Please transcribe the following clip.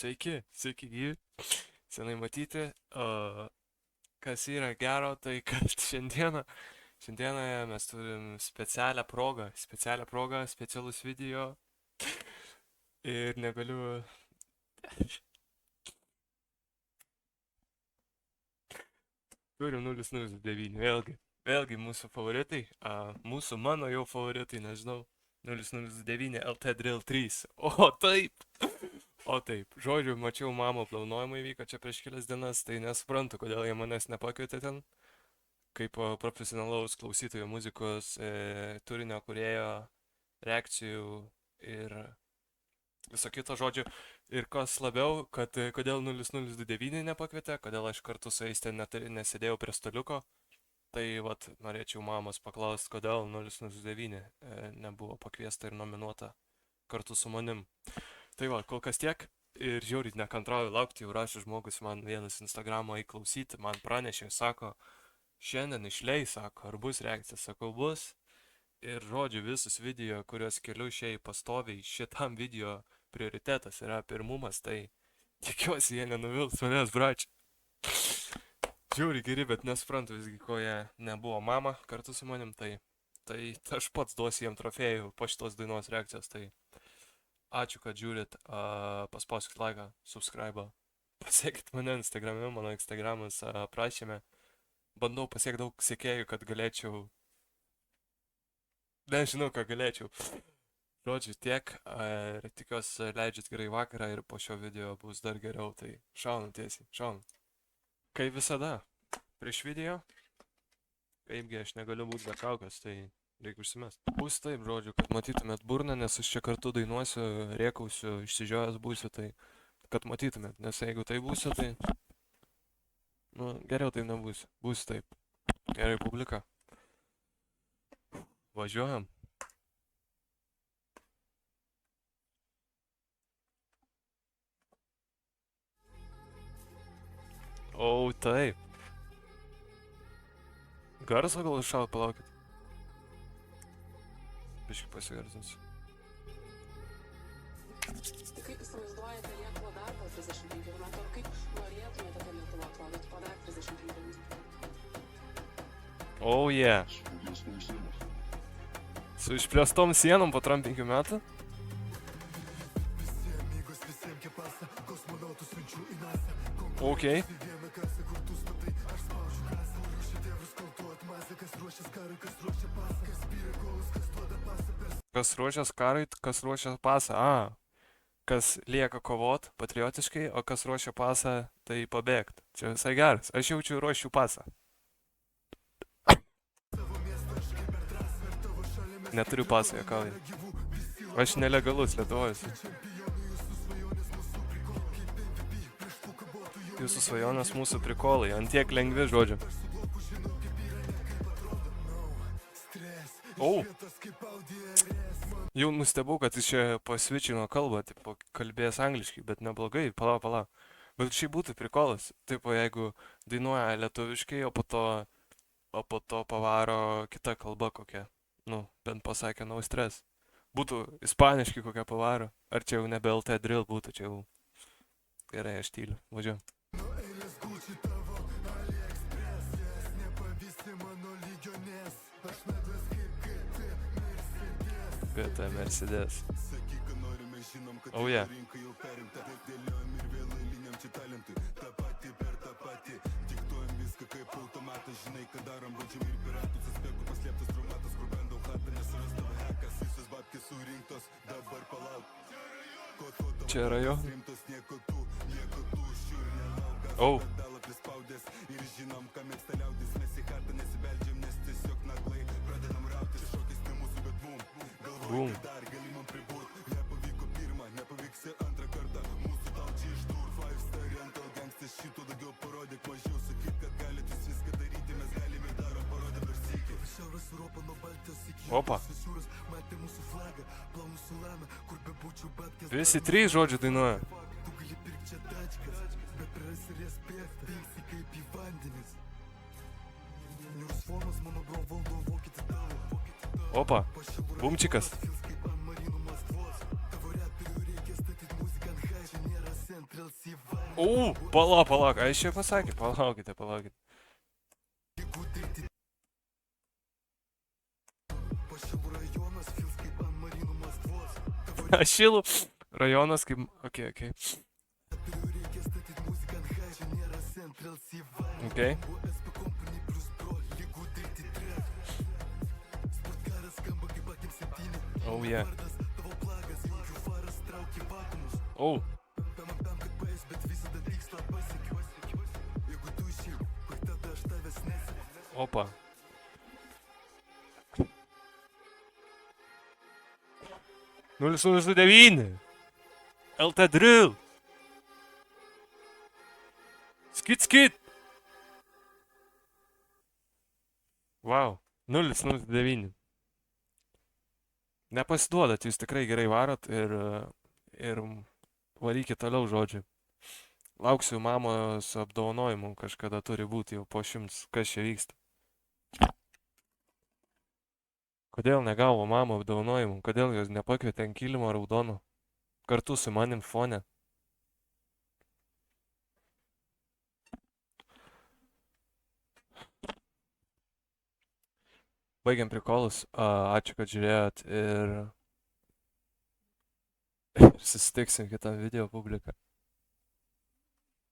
Sveiki gyvi, senai matyti. Kas yra gero, tai kad šiandieną mes turim specialią progą, specialus video ir negaliu. Turim 009, vėlgi mūsų favoritai, mano jau favoritai, nežinau, 009 LT Drill 3. O taip, žodžiu, mačiau mamo planuojamą įvyko čia prieš kelias dienas, tai nesuprantu, kodėl jie manęs nepakvietė ten, kaip profesionalaus klausytojo muzikos, turinio kūrėjo, reakcijų ir viso kito žodžiu. Ir kas labiau, kad kodėl 0029 nepakvietė, kodėl aš kartu su jais ten nesėdėjau prie staliuko, tai vat norėčiau mamos paklausti, kodėl 009 nebuvo pakviesta ir nominuota kartu su manim. Tai va, kol kas tiek ir žiauriai nekantrauju laukti, jau rašė žmogus man vienas Instagramo įklausyti, man pranešė, sako, šiandien išleis, sako, ar bus reakcija, sakau, bus. Ir žodžiu, visus video, kuriuos keliu šiai pastoviai, šitam video prioritetas yra pirmumas, tai tikiuosi jie nenuvils manęs, bračią. Žiauriai geri, bet nesuprantu visgi, ko jie nebuvo mama kartu su manim, tai aš pats duosiu jiem trofėjų po šitos dainos reakcijos, tai ačiū, kad žiūrit, paspauskit laiką, subscribe, pasiekit mane Instagrame, mano Instagramas aprašyme, bandau pasiekti daug sekėjų, kad galėčiau, nežinau, ką galėčiau. Žodžiu, tiek, ir tikiuosi leidžiat gerai vakarą ir po šio video bus dar geriau, tai šaunu tiesiai, šaunu. Kaip visada, prieš video, kaipgi aš negaliu būti be kaukės, tai reikia užsimest. Bus taip, žodžiu, kad matytumėt burną, nes aš čia kartu dainuosiu, rėkausiu, išsižiojęs būsiu, tai kad matytumėt, nes jeigu tai būsiu, tai, geriau tai nebūsiu, būsiu taip. Gerai, publika. Važiuojam. O, taip. Garso gal iššaut, palaukit. Biškai pasigarsinsiu. Tai kaip įsivaizduojate Lietuvą dar po 35 metų, ar kaip norėtumėte, kad Lietuva atrodytų po dar 35 metų? Oh, yeah. Su išplėstom sienom po 35 metų? Ok. Kas ruošias karui, kas ruošia pasą. Kas lieka kovot patriotiškai, o kas ruošia pasą, tai pabėgt. Čia visai geras. Aš jaučiu ruošiu pasą. Neturiu pasą, juokauju. Aš nelegalus Lietuvoj esu. Jūsų svajonės mūsų prikolai, antiek lengvi, žodžiu. Jau nustebau, kad jis čia pasvičino kalbą, tipo, kalbės angliškai, bet neblogai, pala. Bet šiaip būtų prikolas, tipo, jeigu dainuoja lietuviškai, o po to pavaro kita kalba kokia. Bent pasakė no stress. Būtų ispaniškai kokia pavaro. Ar čia jau nebe LT Drill būtų, čia jau gerai, aš tyliu. Važiuoju. GT Mercedes. Oh, yeah. Čia yra jo. Oh. Boom. Opa. Visi trys žodžių dainuoja. Opa, bumčikas. O, palauk, aš čia pasakė, palaukite. Šilų rajonas kaip... Okay. Okay. Oh yeah. Oh. Opa. Nulis 009. LT Drill. Skit. Wow. 009. Nepasiduodat, jūs tikrai gerai varot ir varykit toliau, žodžiu. Lauksiu mamos apdovanojimų, kažkada turi būti jau po 100, kas čia vyksta. Kodėl negavo mamo apdovanojimų, kodėl jos nepakvietė ant kilimo raudono, kartu su manim fone. Baigiam prikolus, ačiū, kad žiūrėjot ir susitiksim kitą video publiką.